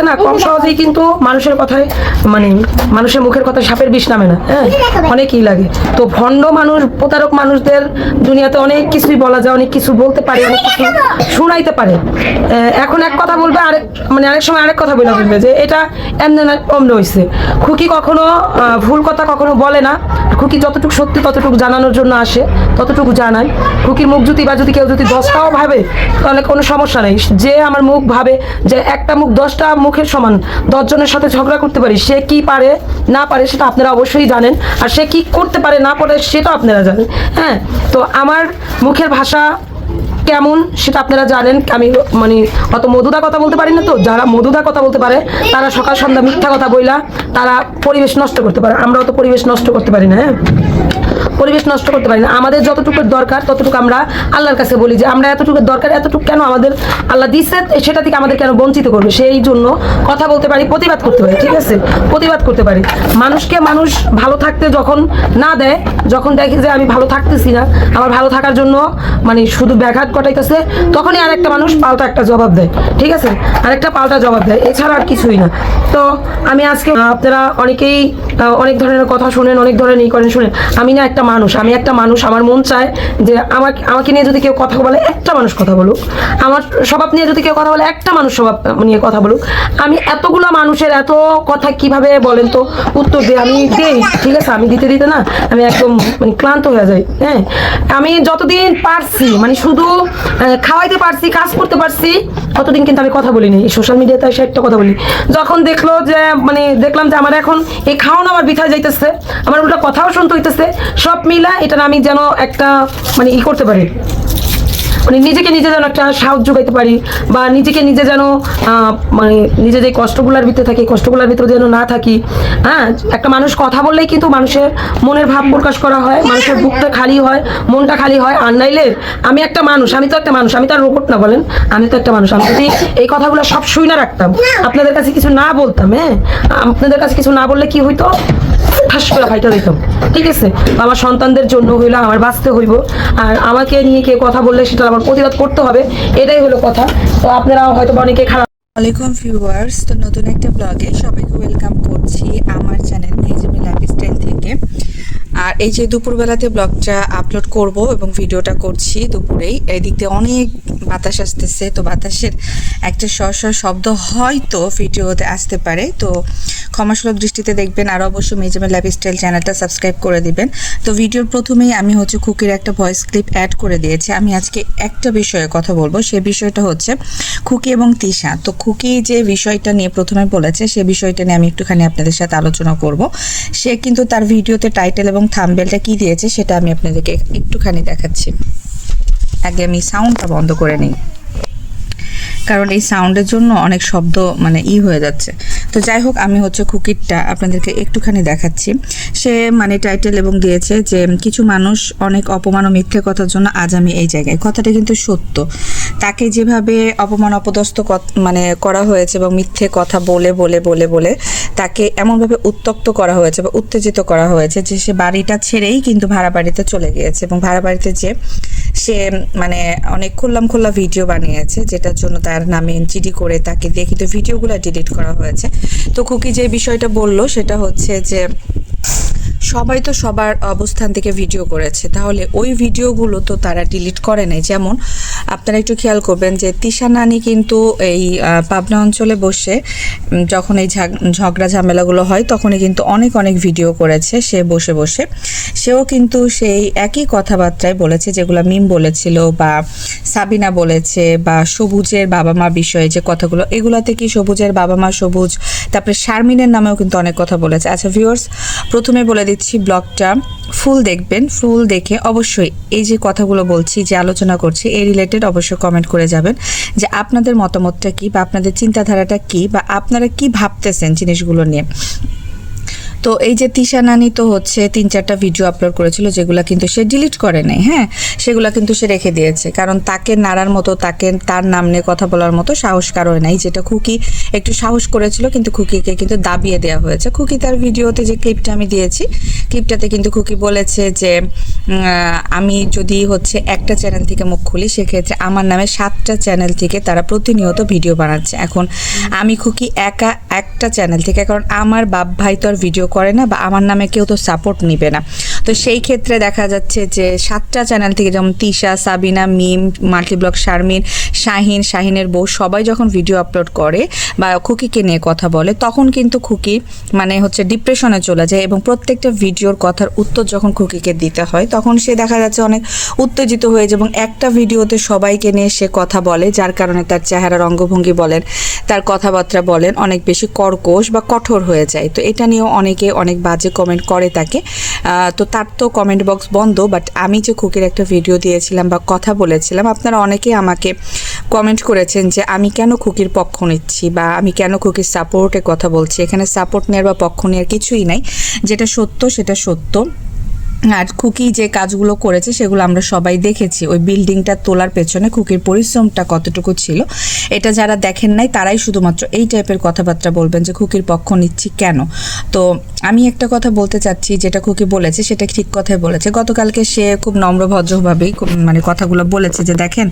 না কম সহজেই কিন্তু মানুষের কথায় মানে মানুষের মুখের কথা সাপের বিষ নামে না, হ্যাঁ, অনেকই লাগে। তো ভণ্ড মানুষ, প্রতারক মানুষদের দুনিয়াতে অনেক কিছুই বলা যায়, অনেক কিছু বলতে পারে, অনেক কিছু শোনাইতে পারে। এখন এক কথা বলবে, আরেক সময় আরেক কথা বলবে যে এটা এমনি না অমনি হয়েছে। খুকি কখনো ভুল কথা কখনো বলে না। খুকি যতটুকু সত্যি ততটুকু জানানোর জন্য আসে, ততটুকু জানায়। খুকির মুখ যদি কেউ 10টাও ভাবে তাহলে কোনো সমস্যা নেই। যে আমার মুখ ভাবে যে একটা মুখ 10টা মুখের সমান, 10 জনের সাথে ঝগড়া করতে পারি, সে কি পারে না পারে সেটা আপনারা অবশ্যই জানেন, আর সে কি করতে পারে না পারে সেটা আপনারা জানেন। হ্যাঁ, তো আমার মুখের ভাষা কেমন সেটা আপনারা জানেন। আমি মানে অত মধুদা কথা বলতে পারি না। তো যারা মধুদা কথা বলতে পারে তারা সকাল সন্ধ্যা মিথ্যা কথা বইলা তারা পরিবেশ নষ্ট করতে পারে। আমরা অত পরিবেশ নষ্ট করতে পারি না। হ্যাঁ, পরিবেশ নষ্ট করতে পারি না। আমাদের যতটুকু দরকার ততটুকু আমরা আল্লাহর কাছে বলি যে আমরা এতটুকু দরকার, এতটুকু কেন আমাদের আল্লাহ দিচ্ছে, সেটা থেকে আমাদের কেন বঞ্চিত করবে। সেই জন্য কথা বলতে পারি, প্রতিবাদ করতে পারি। ঠিক আছে, প্রতিবাদ করতে পারি। মানুষকে মানুষ ভালো থাকতে যখন না দেয়, যখন দেখে যে আমি ভালো থাকতেছি না, আমার ভালো থাকার জন্য মানে শুধু ব্যাঘাত ঘটাইতেছে, তখনই আরেকটা মানুষ পাল্টা একটা জবাব দেয়। ঠিক আছে, আরেকটা পাল্টা জবাব দেয়, এছাড়া আর কিছুই না। তো আমি আজকে আপনারা অনেকেই অনেক ধরনের কথা শুনেন, অনেক ধরনের ই করেন, শুনেন। আমি না একটা মানুষ, আমি একটা মানুষ। আমার মন চায় যে আমাকে নিয়ে যদি কেউ কথা বলে, একটা মানুষ কথা বলুক। আমার স্বভাব নিয়ে যদি কেউ কথা বলে, একটা মানুষ স্বভাব নিয়ে কথা বলুক। আমি এতগুলো মানুষের এত কথা কিভাবে বলেন তো উত্তর দিই? আমি দিই, ঠিক আছে, আমি দিতে দিতে না আমি একদম মানে ক্লান্ত হয়ে যাই। হ্যাঁ, আমি যতদিন পারছি মানে শুধু খাওয়াইতে পারছি, কাজ করতে পারছি, ততদিন কিন্তু আমি কথা বলিনি। এই সোশ্যাল মিডিয়াতে এসে একটা কথা বলি, যখন দেখলো যে মানে দেখলাম যে আমার এখন এই খাওয়ানো আমার বৃথা যাইতেছে, আমার উল্টা কথাও শুনতে হইতেছে, সব মিলা এটা আমি যেন একটা মানে করতে পারি, মানে নিজেকে নিজে যেন একটা সাহস যোগাইতে পারি, বা নিজেকে নিজে যেন মানে নিজে যে কষ্টগুলোর ভিতরে থাকি, কষ্টগুলোর ভিতরে যেন না থাকি। হ্যাঁ, একটা মানুষ কথা বললেই কিন্তু মানুষের মনের ভাব প্রকাশ করা হয়, মানুষের বুকটা খালি হয়, মনটা খালি হয়। আর নাইলে আমি একটা মানুষ, আমি তো একটা মানুষ, আমি তো আর রোবট না বলেন, আমি তো একটা মানুষ। আমি যদি এই কথাগুলো সব শুই না রাখতাম, আপনাদের কাছে কিছু না বলতাম, হ্যাঁ, আপনাদের কাছে কিছু না বললে কি হইতো, ঠাস করে ফাইটা দিতাম। ঠিক আছে, আমার সন্তানদের জন্য হইলো, আমার বাঁচতে হইব, আর আমাকে নিয়ে কেউ কথা বললে সেটা আমার প্রতিবাদ করতে হবে, এটাই হলো কথা। তো আপনারা হয়তো অনেকে খারাপ। ওয়ালাইকুম ভিউয়ার্স, তো নতুন একটা ব্লগে সবাইকে ওয়েলকাম করছি আমার চ্যানেল মেহজাবি লাইফস্টাইল থেকে। আর এই যে দুপুরবেলাতে ব্লগটা আপলোড করব এবং ভিডিওটা করছি দুপুরেই, এদিক দিয়ে অনেক বাতাস আসতেছে, তো বাতাসের একটা শব্দ হয়তো ভিডিওতে আসতে পারে, তো ক্ষমাসুলভ দৃষ্টিতে দেখবেন। আর অবশ্যই মেহজাবি লাইফস্টাইল চ্যানেলটা সাবস্ক্রাইব করে দিবেন। তো ভিডিওর প্রথমেই আমি খুকির একটা ভয়েস ক্লিপ অ্যাড করে দিয়েছি। আমি আজকে একটা বিষয়ে কথা বলবো, সেই বিষয়টা হচ্ছে খুকি এবং তিশা। তো খুকি যে বিষয়টা নিয়ে প্রথমে বলেছে, সে বিষয়টা নিয়ে আমি একটুখানি আপনাদের সাথে আলোচনা করব। সে কিন্তু তার ভিডিওতে টাইটেল এবং থাম্বনেলটা কি দিয়েছে সেটা আমি আপনাদেরকে একটুখানি দেখাচ্ছি। আগে আমি সাউন্ডটা বন্ধ করে নিই, কারণ এই সাউন্ডের জন্য অনেক শব্দ মানে হয়ে যাচ্ছে। তো যাই হোক, আমি খুকিরটা আপনাদেরকে একটুখানি দেখাচ্ছি। সে মানে টাইটেল এবং দিয়েছে যে কিছু মানুষ অনেক অপমান ও মিথ্যে কথার জন্য আজ আমি এই জায়গায়। কথাটা কিন্তু সত্য। তাকে যেভাবে অপমান অপদস্থ মানে করা হয়েছে এবং মিথ্যে কথা বলে বলে বলে বলে তাকে এমনভাবে উত্তক্ত করা হয়েছে বা উত্তেজিত করা হয়েছে যে সে বাড়িটা ছেড়েই কিন্তু ভাড়া বাড়িতে চলে গিয়েছে, এবং ভাড়া বাড়িতে যে সে মানে অনেক খোল্লা ভিডিও বানিয়েছে, যেটার জন্য তার নামে জিডি করে তাকে দিয়ে কিন্তু ভিডিওগুলো ডিলিট করা হয়েছে। তো খুকি যে বিষয়টা বলল সেটা হচ্ছে যে সবাই তো সবার অবস্থান থেকে ভিডিও করেছে, তাহলে ওই ভিডিওগুলো তো তারা ডিলিট করে নাই। যেমন আপনারা একটু খেয়াল করবেন যে তিশা নানি কিন্তু এই পাবনা অঞ্চলে বসে যখন এই ঝগড়া ঝামেলাগুলো হয় তখনই কিন্তু অনেক ভিডিও করেছে সে বসে বসে। সেও কিন্তু সেই একই কথাবার্তায় বলেছে যেগুলো মিম বলেছিল বা সাবিনা বলেছে, বা সবুজের বাবা মা বিষয়ে যে কথাগুলো, এগুলাতে কি সবুজের বাবা মা সবুজ, তারপরে শারমিনের নামেও কিন্তু অনেক কথা বলেছে। আচ্ছা ভিউয়ার্স, প্রথমে বলে দিচ্ছি ব্লগটা ফুল দেখবেন, ফুল দেখে অবশ্যই এই যে কথাগুলো বলছি, যে আলোচনা করছি, এই রিলেটেড অবশ্যই কমেন্ট করে যাবেন যে আপনাদের মতামতটা কি, বা আপনাদের চিন্তাধারাটা কি, বা আপনারা কি ভাবতেছেন জিনিসগুলো নিয়ে। তো এই যে তিশা নানি তো 3-4টা ভিডিও আপলোড করেছিল, যেগুলো কিন্তু সে ডিলিট করে নাই। হ্যাঁ, সেগুলো কিন্তু সে রেখে দিয়েছে, কারণ তাকে নাড়ার মতো, তার নাম নিয়ে কথা বলার মতো সাহস কারো নাই। যেটা খুকি একটু সাহস করেছিল, কিন্তু খুকিকে কিন্তু দাবিয়ে দেওয়া হয়েছে। খুকি তার ভিডিওতে যে ক্লিপটা আমি দিয়েছি, ক্লিপটাতে কিন্তু খুকি বলেছে যে আমি যদি হচ্ছে একটা চ্যানেল থেকে মুখ খুলি, সেক্ষেত্রে আমার নামে 7টা চ্যানেল থেকে তারা প্রতিনিয়ত ভিডিও বানাচ্ছে। এখন আমি খুকি একা একটা চ্যানেল থেকে, কারণ আমার বাপ ভাই তো আর ভিডিও করে না, বা আমার নামে কেউ তো সাপোর্ট নিবে না। তো সেই ক্ষেত্রে দেখা যাচ্ছে যে 7টা চ্যানেল থেকে, যেমন তিশা, সাবিনা, মিম, মাল্টিব্লগ, শারমিন, শাহিনের বউ, সবাই যখন ভিডিও আপলোড করে বা খুকিকে নিয়ে কথা বলে, তখন কিন্তু খুকি মানে হচ্ছে ডিপ্রেশনে চলে যায়, এবং প্রত্যেকটা ভিডিওর কথার উত্তর যখন খুকিকে দিতে হয় তখন সে দেখা যাচ্ছে অনেক উত্তেজিত হয়ে যায়, এবং একটা ভিডিওতে সবাইকে নিয়ে সে কথা বলে, যার কারণে তার চেহারার অঙ্গভঙ্গি বলেন, তার কথাবার্তা বলেন, অনেক বেশি কর্কশ বা কঠোর হয়ে যায়। তো এটা নিয়েও অনেকে অনেক বাজে কমেন্ট করে তাকে। তো তার তো কমেন্ট বক্স বন্ধ, বাট আমি যে খুকির একটা ভিডিও দিয়েছিলাম বা কথা বলেছিলাম, আপনারা অনেকেই আমাকে কমেন্ট করেছেন যে আমি কেন খুকির পক্ষ নিচ্ছি বা আমি কেন খুকির সাপোর্টে কথা বলছি। এখানে সাপোর্ট নেওয়ার বা পক্ষ নেওয়ার কিছুই নাই, যেটা সত্য সেটা সত্য। আর খুকি যে কাজগুলো করেছে সেগুলো আমরা সবাই দেখেছি। ওই বিল্ডিংটা তোলার পেছনে খুকির পরিশ্রমটা কতটুকু ছিল, এটা যারা দেখেন নাই তারাই শুধুমাত্র এই টাইপের কথাবার্তা বলবেন যে খুকির পক্ষ নিচ্ছি কেন। তো আমি একটা কথা বলতে চাচ্ছি, যেটা খুকি বলেছে সেটা ঠিক কথাই বলেছে। গতকালকে সে খুব নম্রভদ্রভাবেই মানে কথাগুলো বলেছে যে দেখেন,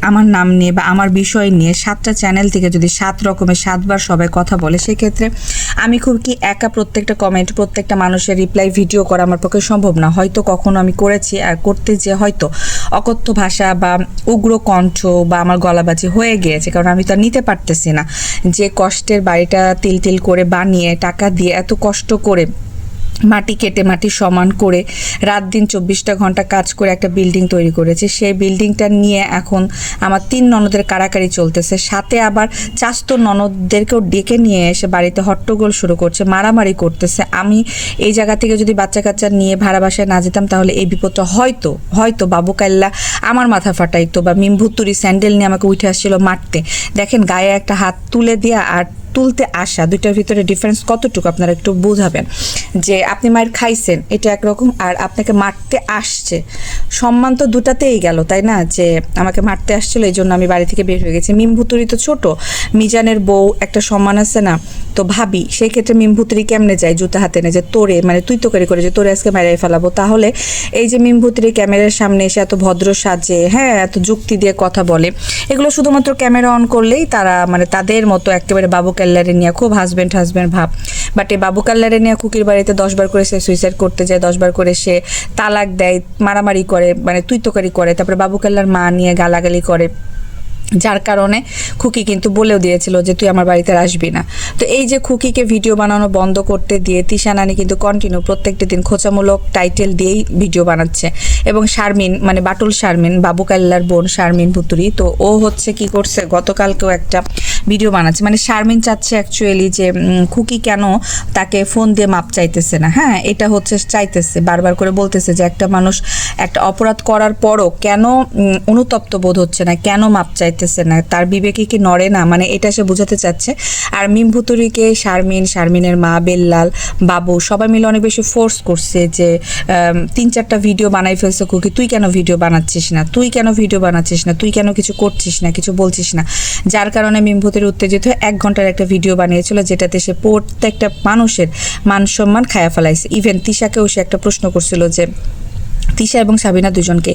আমার নাম নিয়ে বা আমার বিষয় নিয়ে 7টা চ্যানেল থেকে যদি 7 রকমের 7বার সবাই কথা বলে, সেক্ষেত্রে আমি খুব কি একা প্রত্যেকটা কমেন্ট, প্রত্যেকটা মানুষের রিপ্লাই ভিডিও করা আমার পক্ষে সম্ভব না। হয়তো কখনো আমি করেছি, আর করতে যে হয়তো অকথ্য ভাষা বা উগ্র কণ্ঠ বা আমার গলাবাজি হয়ে গিয়েছে, কারণ আমি তো আর নিতে পারতেছি না যে কষ্টের বাড়িটা তিল করে বানিয়ে টাকা দিয়ে এত কষ্ট করে মাটি কেটে মাটি সমান করে রাত দিন 24টা ঘন্টা কাজ করে একটা বিল্ডিং তৈরি করেছে। সেই বিল্ডিংটা নিয়ে এখন আমার 3 ননদের কাড়াকাড়ি চলতেছে, সাথে আবার চাস্ত ননদদেরকেও ডেকে নিয়ে এসে বাড়িতে হট্টগোল শুরু করছে, মারামারি করতেছে। আমি এই জায়গা থেকে যদি বাচ্চা কাচ্চা নিয়ে ভাড়া বাসায় না যেতাম, তাহলে এই বিপদটা হয়তো বাবু কাল্লা আমার মাথা ফাটাইতো, বা মিমভুত্তুরি স্যান্ডেল নিয়ে আমাকে উঠে আসছিল মারতে। দেখেন, গায়ে একটা হাত তুলে দিয়া আর তুলতে আসা, দুইটার ভিতরে ডিফারেন্স কতটুকু আপনারা একটু বোঝাবেন। যে আপনি মায়ের খাইছেন এটা একরকম, আর আপনাকে মারতে আসছে, সম্মান তো দুটাতেই গেল, তাই না? যে আমাকে মারতে আসছিল, এই জন্য আমি বাড়ি থেকে বের হয়ে গেছি। মিমভুতুরি তো ছোট, মিজানের বউ, একটা সম্মান আছে না? তো ভাবি সেই ক্ষেত্রে মিমভুতুরি কেমনে যায় জুতা হাতে নেয় যে তোরে, মানে তুই তো করে যে তোরে আজকে মেরাই ফেলাবো। তাহলে এই যে মিমভুতুরি ক্যামেরার সামনে এসে এত ভদ্র সাজে, হ্যাঁ, এত যুক্তি দিয়ে কথা বলে, এগুলো শুধুমাত্র ক্যামেরা অন করলেই তারা মানে তাদের মতো একেবারে বাবু কাল্লারে নিয়ে খুব হাজব্যান্ড ভাব। বাট এই বাবু কাল্লারে নিয়ে খুকির বাড়িতে 10 বার করে সে সুইসাইড করতে যায়, 10 বার করে সে তালাক দেয়, মারামারি করে, মানে তুই তোকারি করে, তারপরে বাবু কাল্লার মা নিয়ে গালাগালি করে, যার কারণে খুকি কিন্তু বলেও দিয়েছিল যে তুই আমার বাড়িতে আসবি না। তো এই যে খুকিকে ভিডিও বানানো বন্ধ করতে দিয়ে তিশা নানি কিন্তু কন্টিনিউ প্রত্যেকটা দিন খোঁচামূলক টাইটেল দিয়েই ভিডিও বানাচ্ছে। এবং শারমিন, মানে বাটুল শারমিন, বাবু কাল্লার বোন শারমিন ভুতুরি, তো ও হচ্ছে কি করছে, গতকালকেও একটা ভিডিও বানাচ্ছে। মানে শারমিন চাচ্ছে অ্যাকচুয়ালি যে খুকি কেন তাকে ফোন দিয়ে মাপ চাইতেছে না। হ্যাঁ, এটা হচ্ছে চাইতেছে, বারবার করে বলতেছে যে একটা মানুষ একটা অপরাধ করার পরও কেন অনুতপ্ত বোধ হচ্ছে না, কেন মাপ চাইতেছে না, তার বিবেকে কি নড়ে না, মানে এটা সে বোঝাতে চাচ্ছে। আর মিম ভুতুরিকে শারমিনের মা, বেল্লাল, বাবু সবাই মিলে অনেক বেশি ফোর্স করছে যে 3-4টা ভিডিও বানাই ফেলছে খুকি, তুই কেন ভিডিও বানাচ্ছিস না, তুই কেন কিছু করছিস না, কিছু বলছিস না। যার কারণে মিম ভুতুরি উত্তেজিত হয়ে 1 ঘন্টার একটা ভিডিও বানিয়েছিল, যেটাতে সে প্রত্যেকটা মানুষের মান সম্মান খায়া ফেলাইছে। ইভেন তিশাকেও সে একটা প্রশ্ন করছিল যে তিশা এবং সাবিনা দুজনকে,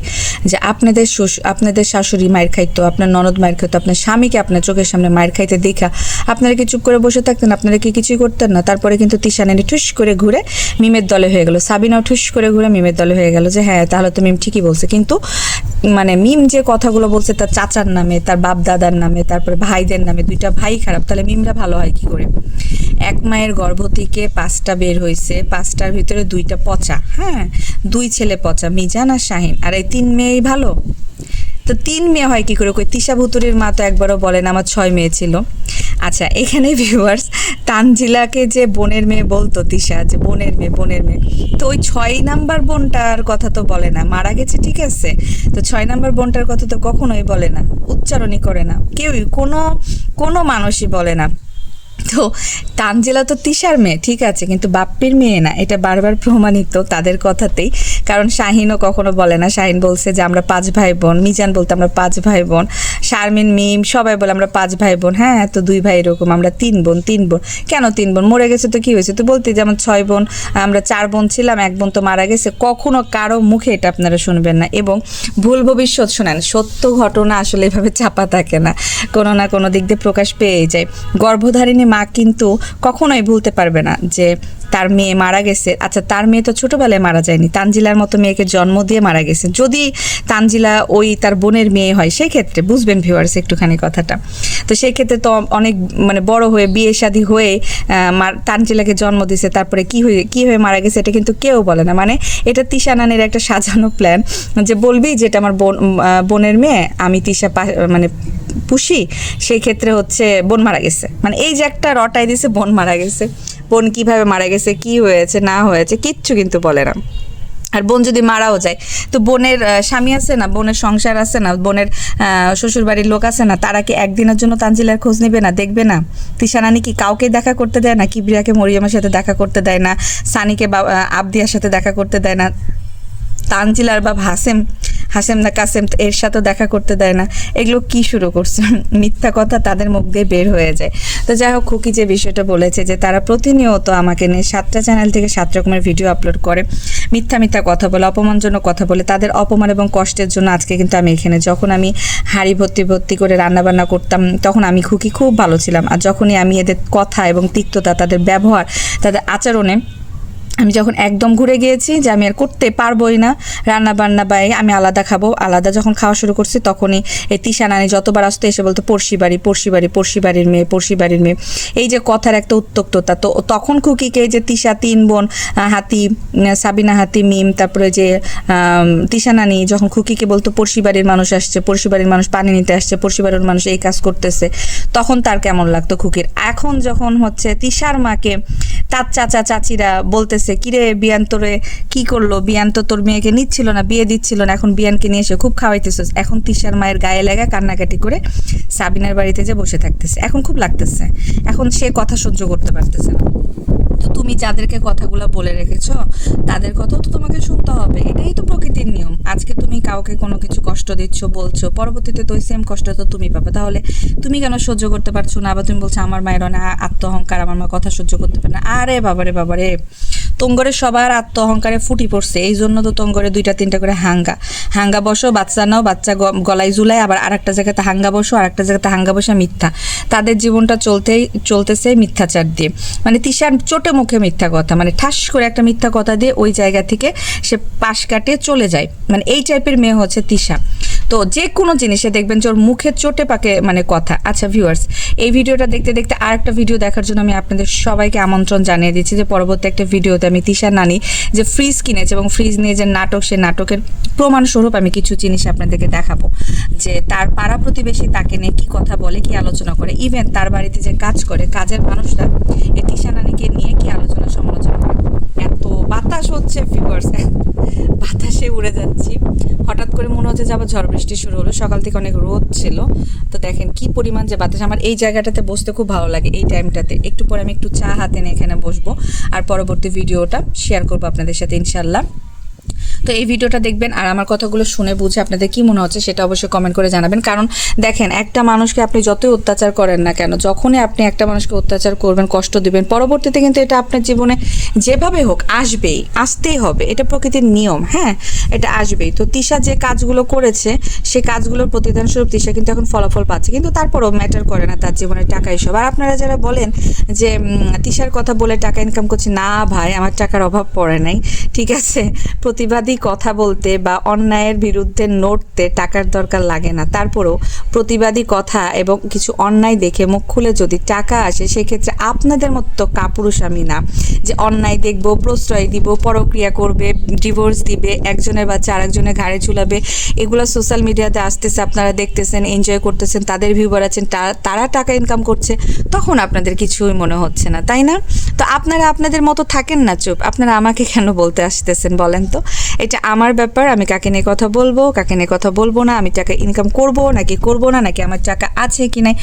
যে আপনাদের শাশুড়ি মায়ের খাইতো, আপনার ননদ মায়ের খাইতো, আপনার স্বামীকে আপনার চোখের সামনে মায়ের খাইতে দেখা আপনারা কি চুপ করে বসে থাকতেন, আপনারা কি কিছুই করতেন না? তারপরে কিন্তু তিশা নানি ঠুস করে ঘুরে মিমের দলে হয়ে গেল, সাবিনাও ঠুস করে ঘুরে মিমের দলে হয়ে গেল, যে হ্যাঁ তাহলে তো মিম ঠিকই বলছে। কিন্তু মানে মিম যে কথাগুলো বলছে তার চাচার নামে, তার বাপ দাদার নামে, তারপরে ভাইদের নামে, 2টা ভাই খারাপ, তাহলে মিমরা ভালো হয় কি করে? এক মায়ের গর্ভ থেকে 5টা বের হয়েছে, 5টার ভিতরে 2টা পচা, হ্যাঁ 2 ছেলে পচা, মিজান আর শাহিন, আর এই 3 মেয়েই ভালো। তো 3 মেয়ে হয় কি করে? কই তিশা ভুতুরির মা তো একবারও বলেন আমার 6 মেয়ে ছিল। আচ্ছা, এখানে ভিউয়ার্স, তানজিলাকে যে বোনের মেয়ে বলতো তিশা, যে বোনের মেয়ে, তো ওই 6 নাম্বার বোনটার কথা তো বলে না, মারা গেছে ঠিক আছে, তো 6 নাম্বার বোনটার কথা তো কখনোই বলে না, উচ্চারণই করে না, কেউই, কোনো মানুষই বলে না। তো তানজিলা তো তিশার মেয়ে, ঠিক আছে, কিন্তু বাপ্পির মেয়ে না, এটা বারবার প্রমাণিত তাদের কথাতেই। কারণ শাহিনও কখনো বলে না, শাহিন বলছে যে আমরা 5 ভাই বোন, মিজান বলতে আমরা 5 ভাই বোন, শারমিন, মিম সবাই বলে আমরা 5 ভাই বোন। হ্যাঁ, তো 2 ভাই এরকম, আমরা 3 বোন। কেন 3 বোন? মরে গেছে তো কি হয়েছে? তো বলতে যেমন 6 বোন, আমরা 4 বোন ছিলাম, 1 বোন তো মারা গেছে। কখনো কারো মুখে এটা আপনারা শুনবেন না। এবং ভুল ভবিষ্যৎ শোনেন, সত্য ঘটনা আসলে এভাবে চাপা থাকে না, কোনো না কোনো দিক দিয়ে প্রকাশ পেয়ে যায়। গর্ভধারিণী মা কিন্তু কখনোই ভুলতে পারবে না যে তার মেয়ে মারা গেছে। আচ্ছা, তার মেয়ে তো ছোটবেলায় মারা যায়নি, তানজিলার মতো মেয়েকে জন্ম দিয়ে মারা গেছে। যদি তানজিলা ওই তার বোনের মেয়ে হয়, সেই ক্ষেত্রে বুঝবেন ভিউয়ার্স একটুখানি কথাটা। তো সেই ক্ষেত্রে তো অনেক মানে বড় হয়ে বিয়ে শাদী হয়ে তানজিলাকে জন্ম দিয়েছে, তারপরে কি হয়ে মারা গেছে এটা কিন্তু কেউ বলে না। মানে এটা তিশা নানির একটা সাজানো প্ল্যান, যে বলবি যেটা আমার বোনের মেয়ে, আমি তিশা মানে পুষি, সেই ক্ষেত্রে হচ্ছে বোন মারা গেছে। মানে এই যে একটা রটাই দিছে, বোন মারা গেছে, বোন কিভাবে মারা গেছে, কি হয়েছে না হয়েছে কিচ্ছু কিন্তু বলে না। আর বোন যদি মারাও যায়, তো বোনের স্বামী আছে না, বোনের সংসার আছে না, বোনের শ্বশুর বাড়ির লোক আছে না, তারা কি একদিনের জন্য তানজিলার খোঁজ নেবে না, দেখবে না? তিশা নানি কি কাউকে দেখা করতে দেয় না? কিবরিয়াকে মরিয়মের সাথে দেখা করতে দেয় না? সানিকে আবদিয়ার সাথে দেখা করতে দেয় না? তানজিলার বা হাসেম না কাসেম এর সাথে দেখা করতে দেয় না? এগুলো কি শুরু করছে? মিথ্যা কথা তাদের মুখ দিয়ে বের হয়ে যায়। তো যাই হোক, খুকি যে বিষয়টা বলেছে যে তারা প্রতিনিয়ত আমাকে নিয়ে 7টা চ্যানেল থেকে 7 রকমের ভিডিও আপলোড করে, মিথ্যা কথা বলে, অপমানজনক কথা বলে। তাদের অপমান এবং কষ্টের জন্য আজকে কিন্তু আমি এখানে, যখন আমি হাঁড়ি ভর্তি করে রান্নাবান্না করতাম, তখন আমি খুকি খুব ভালো ছিলাম। আর যখনই আমি এদের কথা এবং তিক্ততা, তাদের ব্যবহার, তাদের আচরণে আমি যখন একদম ঘুরে গিয়েছি যে আমি আর করতে পারবোই না রান্না বান্না, আমি আলাদা খাবো, আলাদা যখন খাওয়া শুরু করছি, তখনই এই তিশা নানি যতবার আসতো এসে বলতো পড়শি বাড়ির মেয়ে। এই যে কথার একটা উত্তক্ততা। তো তখন খুকিকে যে তিশা 3 বোন, হাতি, সাবিনা হাতি, মিম, তারপরে যে তিশা নানি যখন খুকিকে বলতো পড়শি বাড়ির মানুষ আসছে, পড়শি বাড়ির মানুষ পানি নিতে আসছে, পড়শি বাড়ির মানুষ এই কাজ করতেছে, তখন তার কেমন লাগতো খুকির। এখন যখন হচ্ছে তিশার মাকে তার চাচা চাচিরা বলতেছে, কিরে বিয়ান তোরে কি করলো, বিয়ান তো তোর মেয়েকে নিচ্ছিল না, বিয়ে দিচ্ছিল না, এখন বিয়ানকে নিয়ে এসে খুব খাওয়াইতেছিস। এখন তিশার মায়ের গায়ে লাগা কান্নাকাটি করে সাবিনার বাড়িতে যে বসে থাকতেছে, এখন খুব লাগতেছে, এখন সে কথা সহ্য করতে পারতেছে না। তো তুমি যাদেরকে কথাগুলো বলে রেখেছো তাদের কথাও তো তোমাকে শুনতে হবে, এটাই তো প্রকৃতির নিয়ম। আজকে তুমি কাউকে কোনো কিছু কষ্ট দিচ্ছ, বলছো, পরবর্তীতে তো ওই সেম কষ্ট তো তুমি পাবে। তাহলে তুমি কেন সহ্য করতে পারছো না? আবার তুমি বলছো আমার মায়ের অনেক আত্ম অহংকার, আমার মা কথা সহ্য করতে পারে না। আরে বাবারে, তোঙ্গরে সবার আত্ম অহংকারে ফুটি পড়ছে, এই জন্য তো তোঙ্গরে 2-3টা করে হাঙ্গা বসো, বাচ্চা নাও, বাচ্চা গলায় ঝুলাই, আবার আরেকটা জায়গাতে হাঙ্গা বসো, আরেকটা জায়গাতে হাঙ্গা বসে মিথ্যা। তাদের জীবনটা চলতেছে মিথ্যাচার দিয়ে, মানে তিশার চোটে মুখে মিথ্যা কথা, মানে ঠাস করে একটা মিথ্যা কথা দিয়ে ওই জায়গা থেকে সে পাশ কাটিয়ে চলে যায়। মানে এই টাইপের মেয়ে হচ্ছে তিশা। তো যে কোনো জিনিসে দেখবেন যে ওর মুখের চোটে পাকে মানে কথা। আচ্ছা ভিউয়ার্স, এই ভিডিওটা দেখতে আরেকটা ভিডিও দেখার জন্য আমি আপনাদের সবাইকে আমন্ত্রণ জানিয়ে দিচ্ছি যে পরবর্তী একটা ভিডিওতে আমি তিশা নানি যে ফ্রিজ কিনেছে এবং ফ্রিজ নিয়ে যে নাটক, সে নাটকের প্রমাণস্বরূপ আমি কিছু জিনিস আপনাদেরকে দেখাবো, যে তার পাড়া প্রতিবেশী তাকে নিয়ে কি কথা বলে, কি আলোচনা করে, ইভেন তার বাড়িতে যে কাজ করে কাজের মানুষরা এই তিশা নানিকে নিয়ে কি আলোচনা সমালোচনা করে। এত বাতাস হচ্ছে ভিউয়ার্স, বাতাসে উড়ে যাচ্ছি, হঠাৎ করে মনে হচ্ছে যে আবার ঝড় বৃষ্টি শুরু হলো। সকাল থেকে অনেক রোদ ছিল, তো দেখেন কি পরিমাণ যে বাতাস। আমার এই জায়গাটাতে বসতে খুব ভালো লাগে এই টাইমটাতে। একটু পরে আমি একটু চা হাতে নিয়ে এখানে বসবো আর পরবর্তী ভিডিওটা শেয়ার করবো আপনাদের সাথে ইনশাল্লাহ। তো এই ভিডিওটা দেখবেন আর আমার কথাগুলো শুনে বুঝে আপনাদের কি মনে হচ্ছে সেটা অবশ্যই কমেন্ট করে জানাবেন। কারণ দেখেন, একটা মানুষকে আপনি যতই অত্যাচার করেন না কেন, যখনই আপনি একটা মানুষকে অত্যাচার করবেন, কষ্ট দিবেন, পরবর্তীতে কিন্তু এটা আপনার জীবনে যেভাবে হোক আসতেই হবে, এটা প্রকৃতির নিয়ম। হ্যাঁ, এটা আসবেই। তো তিশা যে কাজগুলো করেছে সে কাজগুলোর প্রতিদান স্বরূপ তিশা কিন্তু এখন ফলাফল পাচ্ছে, কিন্তু তারপরও ম্যাটার করে না তার জীবনে টাকা এসব। আর আপনারা যারা বলেন যে তিশার কথা বলে টাকা ইনকাম করছে, না ভাই, আমার টাকার অভাব পড়ে নাই, ঠিক আছে। প্রতিবাদী কথা বলতে বা অন্যায়ের বিরুদ্ধে নড়তে টাকার দরকার লাগে না, তারপরেও প্রতিবাদী কথা এবং কিছু অন্যায় দেখে মুখ খুলে যদি টাকা আসে, সেক্ষেত্রে আপনাদের মতো কাপুরুষ আমি না যে অন্যায় দেখব, প্রশ্রয় দিব, পরক্রিয়া করবে, ডিভোর্স দিবে, একজনের বাচ্চা আরেকজনের ঘাড়ে ঝুলাবে। এগুলো সোশ্যাল মিডিয়াতে আসতেছে, আপনারা দেখতেছেন, এনজয় করতেছেন, তাদের ভিউ বাড়াচ্ছেন, তারা টাকা ইনকাম করছে, তখন আপনাদের কিছুই মনে হচ্ছে না, তাই না? তো আপনারা আপনাদের মতো থাকেন না, চুপ। আপনারা আমাকে কেন বলতে আসতেছেন বলেন তো? এটা আমার ব্যাপার, আমি কাকে নিয়ে কথা বলবো কাকে নিয়ে কথা বলবো না, আমি টাকা ইনকাম করব নাকি করব না, নাকি আমার টাকা আছে কি নাই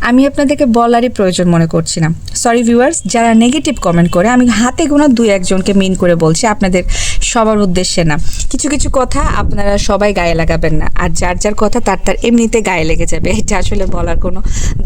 আমি আপনাদেরকে বলারই প্রয়োজন মনে করছি না। সরি ভিউয়ার্স, যারা নেগেটিভ কমেন্ট করে আমি হাতে গোনা 2-1জনকে মিন করে বলছি, আপনাদের সবার উদ্দেশ্যে না। কিছু কিছু কথা আপনারা সবাই গায়ে লাগাবেন না, আর যার যার কথা তার তার এমনিতে গায়ে লেগে যাবে, এটা আসলে বলার কোনো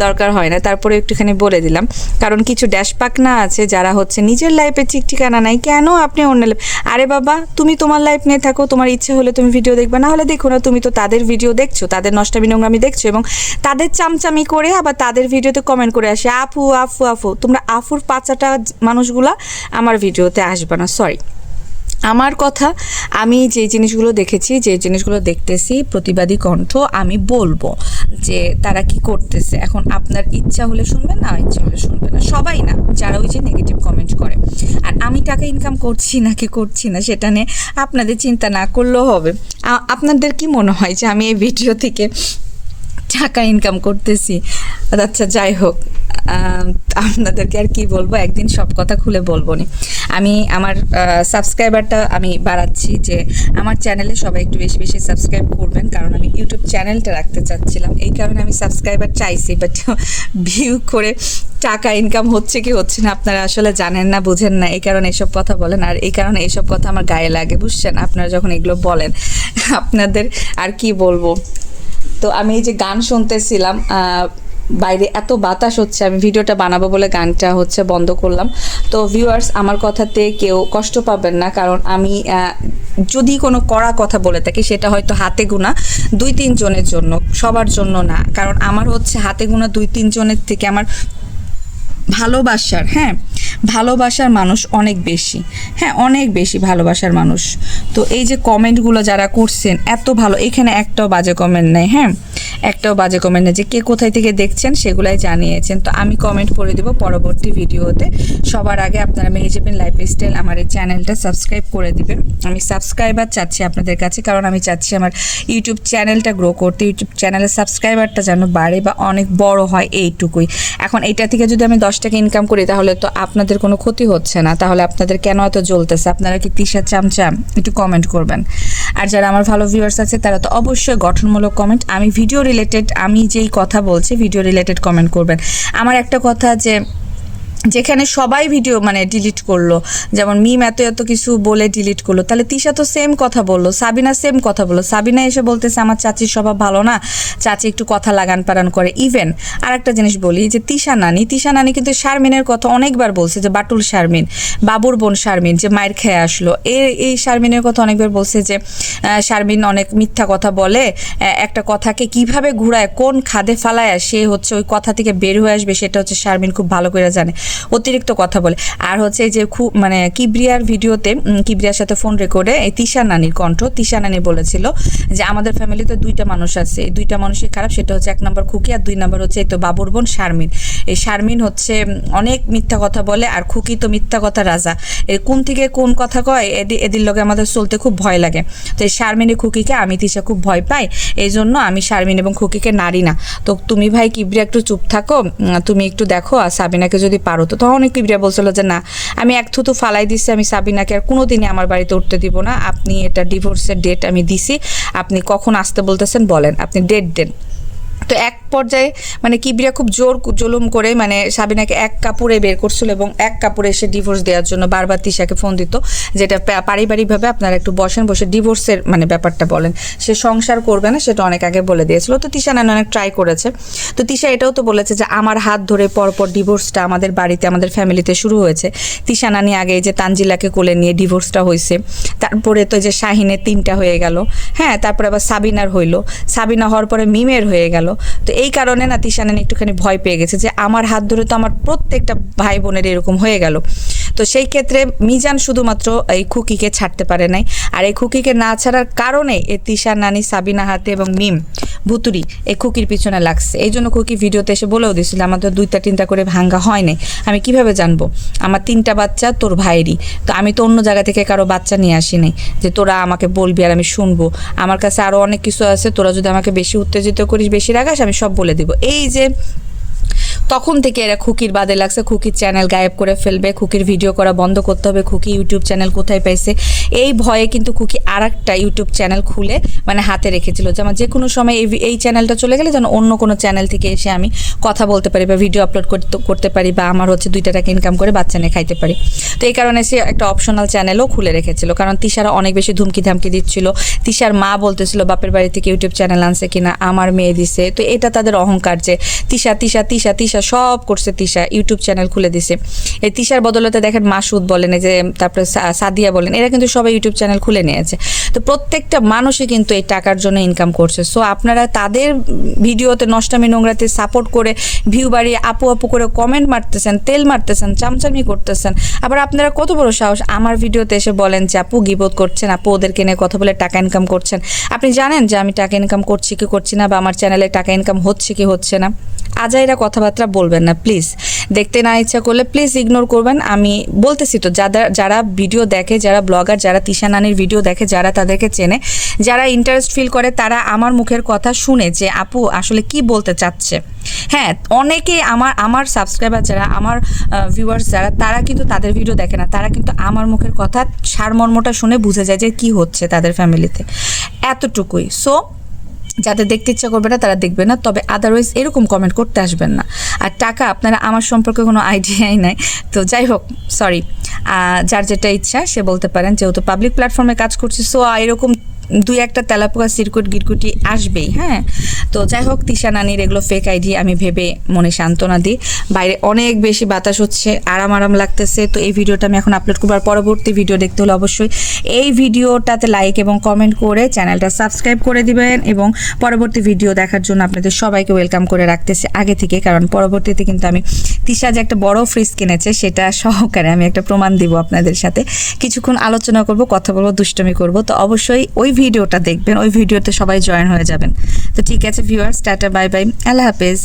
দরকার হয় না। তারপরে একটুখানি বলে দিলাম, কারণ কিছু ড্যাশ পাকনা আছে যারা হচ্ছে নিজের লাইফে ঠিক ঠিকানা নাই, কেন আপনি অন্য লাইফ, আরে বাবা তুমি তোমার লাইফ নিয়ে থাকো, তোমার ইচ্ছে হলে তুমি ভিডিও দেখবে, না হলে দেখো না, তুমি তো তাদের ভিডিও দেখছো, তাদের নষ্টামি নোংরামি দেখছো, এবং তাদের চামচামি করে আবার তাদের ভিডিওতে কমেন্ট করে আসে আপু আফু আফু। তোমরা আফুর পাচাটা মানুষগুলা আমার ভিডিওতে আসবে না, সরি। আমার কথা, আমি যে জিনিসগুলো দেখেছি, যে জিনিসগুলো দেখতেছি, প্রতিবাদী কণ্ঠ, আমি বলবো যে তারা কি করতেছে। এখন আপনার ইচ্ছা হলে শুনবেন, না ইচ্ছা হলে শুনবেন না, সবাই না, যারা ওই যে নেগেটিভ কমেন্ট করে। আর আমি টাকা ইনকাম করছি নাকি করছি না সেটা নিয়ে আপনাদের চিন্তা না করলেও হবে। আপনাদের কি মনে হয় যে আমি এই ভিডিও থেকে টাকা ইনকাম করতেছি? আচ্ছা যাই হোক, আপনাদেরকে আর কি বলবো, একদিন সব কথা খুলে বলবো নি। আমি আমার সাবস্ক্রাইবারটা আমি বাড়াচ্ছি, যে আমার চ্যানেলে সবাই একটু বেশি বেশি সাবস্ক্রাইব করবেন, কারণ আমি ইউটিউব চ্যানেলটা রাখতে চাচ্ছিলাম, এই কারণে আমি সাবস্ক্রাইবার চাইছি। বাট ভিউ করে টাকা ইনকাম হচ্ছে কি হচ্ছে না আপনারা আসলে জানেন না, বুঝেন না, এই কারণে এসব কথা বলেন। আর এই কারণে এইসব কথা আমার গায়ে লাগে, বুঝছেন, আপনারা যখন এগুলো বলেন। আপনাদের আর কি বলবো। তো আমি এই যে গান শুনতেছিলাম, বাইরে এত বাতাস হচ্ছে, আমি ভিডিওটা বানাবো বলে গানটা হচ্ছে বন্ধ করলাম। তো ভিউয়ার্স, আমার কথাতে কেউ কষ্ট পাবেন না, কারণ আমি যদি কোনো কড়া কথা বলে থাকি সেটা হয়তো হাতে গোনা 2-3 জনের জন্য, সবার জন্য না। কারণ আমার হচ্ছে হাতে গোনা 2-3 জনের থেকে আমার ভালোবাসার মানুষ অনেক বেশি, হ্যাঁ অনেক বেশি ভালোবাসার মানুষ। তো এই যে কমেন্টগুলো যারা করছেন এত ভালো, এখানে একটাও বাজে কমেন্ট নেই, হ্যাঁ একটাও বাজে কমেন্ট নেই, যে কে কোথায় থেকে দেখছেন সেগুলাই জানিয়েছেন। তো আমি কমেন্ট করে দেবো পরবর্তী ভিডিওতে। সবার আগে আপনারা মেহেজাবিন লাইফস্টাইল আমার এই চ্যানেলটা সাবস্ক্রাইব করে দিবেন। আমি সাবস্ক্রাইবার চাচ্ছি আপনাদের কাছে, কারণ আমি চাচ্ছি আমার ইউটিউব চ্যানেলটা গ্রো করতে, ইউটিউব চ্যানেলের সাবস্ক্রাইবারটা যেন বাড়ে বা অনেক বড় হয়, এইটুকুই। এখন এটা থেকে যদি আমি 10 টাকা ইনকাম করি তাহলে তো আপনাদের কোনো ক্ষতি হচ্ছে না, তাহলে আপনাদের কেন এত জ্বলতেছে? আপনারা কি তিশা চামচাম? একটু কমেন্ট করবেন। আর যারা আমার ভালো ভিউয়ার্স আছে তারা তো অবশ্যই গঠনমূলক কমেন্ট, আমি ভিডিও রিলেটেড, আমি যেই কথা বলছি ভিডিও রিলেটেড কমেন্ট করবেন। আমার একটা কথা, যে যেখানে সবাই ভিডিও মানে ডিলিট করলো, যেমন মিম এত এত কিছু বলে ডিলিট করলো, তাহলে তিশা তো সেম কথা বললো, সাবিনা সেম কথা বললো। সাবিনা এসে বলতেছে আমার চাচির স্বভাব ভালো না, চাচি একটু কথা লাগান পারান করে। ইভেন আর একটা জিনিস বলি, যে তিশা নানি কিন্তু শারমিনের কথা অনেকবার বলছে, যে বাটুল শারমিন, বাবুর বোন শারমিন যে মায়ের খেয়ে আসলো, এই শারমিনের কথা অনেকবার বলছে, যে শারমিন অনেক মিথ্যা কথা বলে, একটা কথাকে কিভাবে ঘুরায়, কোন খাদে ফালায় সে হচ্ছে ওই কথা থেকে বের হয়ে আসবে, সেটা হচ্ছে শারমিন খুব ভালো করে জানে, অতিরিক্ত কথা বলে। আর হচ্ছে যে খুব মানে কিবরিয়ার ভিডিওতে, কিবরিয়ার সাথে ফোন রেকর্ডে এই তিশা নানির কণ্ঠ, তিশা নানি বলেছিল যে আমাদের ফ্যামিলিতে 2টা মানুষ আছে, এই 2টা মানুষই খারাপ, সেটা হচ্ছে 1 নম্বর খুকি, আর 2 নম্বর হচ্ছে এই তো বাবুর বোন শারমিন। এই শারমিন হচ্ছে অনেক মিথ্যা কথা বলে, আর খুকি তো মিথ্যা কথা রাজা, এর কোন থেকে কোন কথা কয়, এদের লগে আমাদের চলতে খুব ভয় লাগে। তো এই শারমিনের খুকিকে আমি তিশা খুব ভয় পাই, এই জন্য আমি শারমিন এবং খুকিকে নারী না। তো তুমি ভাই কিবরিয়া একটু চুপ থাকো, তুমি একটু দেখো, আর সাবিনাকে যদি পারো তো। তখন কিবরিয়া বলছিল যে না, আমি এক থুতু ফালাই দিচ্ছি, আমি সাবিনাকে আর কোনোদিনই আমার বাড়িতে উঠতে দিব না, আপনি এটা ডিভোর্সের ডেট আমি দিছি, আপনি কখন আসতে বলতেছেন বলেন, আপনি ডেট দেন। তো এক পর্যায়ে মানে কিবরিয়া খুব জোর জুলুম করে মানে সাবিনাকে এক কাপড়ে বের করছিল, এবং এক কাপড়ে এসে ডিভোর্স দেওয়ার জন্য বারবার তিশাকে ফোন দিত, যেটা পারিবারিকভাবে আপনারা একটু বসে ডিভোর্সের মানে ব্যাপারটা বলেন, সে সংসার করবে না সেটা অনেক আগে বলে দিয়েছিল। তো তিশা নানি অনেক ট্রাই করেছে। তো তিশা এটাও তো বলেছে যে আমার হাত ধরে পরপর ডিভোর্সটা আমাদের বাড়িতে আমাদের ফ্যামিলিতে শুরু হয়েছে। তিশা নানি আগে যে তানজিলাকে কোলে নিয়ে ডিভোর্সটা হয়েছে, তারপরে তো যে শাহিনের 3টা হয়ে গেল, হ্যাঁ তারপরে আবার সাবিনার হইলো, সাবিনা হওয়ার পরে মিমের হয়ে গেল। তো এই কারণে না তিশা নানি একটুখানি ভয় পেয়ে গেছে, যে আমার হাত ধরে তো আমার প্রত্যেকটা ভাই বোনের এরকম হয়ে গেল। তো সেই ক্ষেত্রে মিজান শুধুমাত্র এই খুকিকে ছাড়তে পারে নাই, আর এই খুকিকে না ছাড়ার কারণে এই তিশার নানি সাবিনা হাতে এবং মিম ভুতুরি এই খুকির পিছনে লাগছে। এই জন্য খুকি ভিডিওতে এসে বলেও দিয়েছিল আমাদের 2টা-3টা করে ভাঙ্গা হয় নাই। আমি কিভাবে জানবো? আমার 3টা বাচ্চা তোর ভাইয়েরই, তো আমি তো অন্য জায়গা থেকে কারো বাচ্চা নিয়ে আসি নাই যে তোরা আমাকে বলবি আর আমি শুনবো। আমার কাছে আরও অনেক কিছু আছে, তোরা যদি আমাকে বেশি উত্তেজিত করিস, বেশি রাগাস, আমি সব বলে দিব। এই যে তখন থেকে এরা খুকির বাদে লাগছে, খুকির চ্যানেল গায়েব করে ফেলবে, খুকির ভিডিও করা বন্ধ করতে হবে, খুকি ইউটিউব চ্যানেল কোথায় পাইছে এই ভয়ে কিন্তু খুকি আরেকটা ইউটিউব চ্যানেল খুলে মানে হাতে রেখেছিল, যে আমার যে কোনো সময় এই চ্যানেলটা চলে গেলে যেন অন্য কোনো চ্যানেল থেকে এসে আমি কথা বলতে পারি বা ভিডিও আপলোড করতে পারি বা আমার হচ্ছে 2 টাকা ইনকাম করে বাচ্চা নিয়ে খাইতে পারি। তো এই কারণে সে একটা অপশনাল চ্যানেলও খুলে রেখেছিল, কারণ তিশারা অনেক বেশি ধুমকি ধামকি দিচ্ছিল। তিশার মা বলতেছিল বাপের বাড়ি থেকে ইউটিউব চ্যানেল আনছে কিনা, আমার মেয়ে দিছে। তো এটা তাদের অহংকার যে তিশা তিশা তিশা তিশা সব করছে, তিশা ইউটিউব চ্যানেল খুলে দিছে। এই তিশার বদলতে দেখেন মাসুদ বলেন, এই যে তারপরে সাদিয়া বলেন, এরা কিন্তু সবাই ইউটিউব চ্যানেল খুলে নিয়েছে। তো প্রত্যেকটা মানুষই কিন্তু এই টাকার জন্য ইনকাম করছে। সো আপনারা তাদের ভিডিওতে নষ্টামি নোংরাতে সাপোর্ট করে ভিউ বাড়িয়ে আপু আপু করে কমেন্ট মারতেছেন, তেল মারতেছেন, চামচামি করতেছেন। আবার আপনারা কত বড় সাহস আমার ভিডিওতে এসে বলেন যে আপু গিবত করছেন, আপু ওদেরকে নিয়ে কথা বলে টাকা ইনকাম করছেন। আপনি জানেন যে আমি টাকা ইনকাম করছি কি করছি না, বা আমার চ্যানেলে টাকা ইনকাম হচ্ছে কি হচ্ছে না। আজাইরা কথাবার্তা বলবেন না প্লিজ। দেখতে না ইচ্ছা করলে প্লিজ ইগনোর করবেন। আমি বলতেছি তো, যারা ভিডিও দেখে, যারা ব্লগার, যারা তিশা নানির ভিডিও দেখে, যারা তাদেরকে চেনে, যারা ইন্টারেস্ট ফিল করে, তারা আমার মুখের কথা শুনে যে আপু আসলে কি বলতে চাচ্ছে। হ্যাঁ, অনেকে আমার সাবস্ক্রাইবার যারা, আমার ভিউয়ার্স যারা, তারা কিন্তু তাদের ভিডিও দেখে না, তারা কিন্তু আমার মুখের কথা সারমর্মটা শুনে বুঝে যায় যে কি হচ্ছে তাদের ফ্যামিলিতে, এতটুকুই। সো যাদের দেখতে ইচ্ছা করবে না তারা দেখবে না, তবে আদারওয়াইজ এরকম কমেন্ট করতে আসবেন না। আর টাকা, আপনারা আমার সম্পর্কে কোনো আইডিয়াই নাই। তো যাই হোক, সরি, যার যেটা ইচ্ছা সে বলতে পারেন, যেহেতু পাবলিক প্ল্যাটফর্মে কাজ করছি। সো এরকম 2-1টা তেলাপোকা সিরকুট গিরকুটি আসবেই। হ্যাঁ, তো যাই হোক, তিশা নানির এগুলো ফেক আইডি আমি ভেবে মনে সান্ত্বনা দিই। বাইরে অনেক বেশি বাতাস হচ্ছে, আরাম লাগতেছে। তো এই ভিডিওটা আমি এখন আপলোড করবার, পরবর্তী ভিডিও দেখতে হলে অবশ্যই এই ভিডিওটাতে লাইক এবং কমেন্ট করে চ্যানেলটা সাবস্ক্রাইব করে দিবেন, এবং পরবর্তী ভিডিও দেখার জন্য আপনাদের সবাইকে ওয়েলকাম করে রাখতেছি আগে থেকে, কারণ পরবর্তীতে কিন্তু আমি তিশা যে একটা বড় ফ্রিজ কিনেছে সেটা সহকারে আমি একটা প্রমাণ দিব আপনাদের সাথে। কিছুক্ষণ আলোচনা করব, কথা বলবো, দুষ্টমি করব। তো অবশ্যই ওই ভিডিওটা দেখবেন, ওই ভিডিওতে সবাই জয়েন হয়ে যাবেন। তো ঠিক আছে ভিউয়ার্স, টাটা, বাই বাই, আল্লাহ হাফেজ।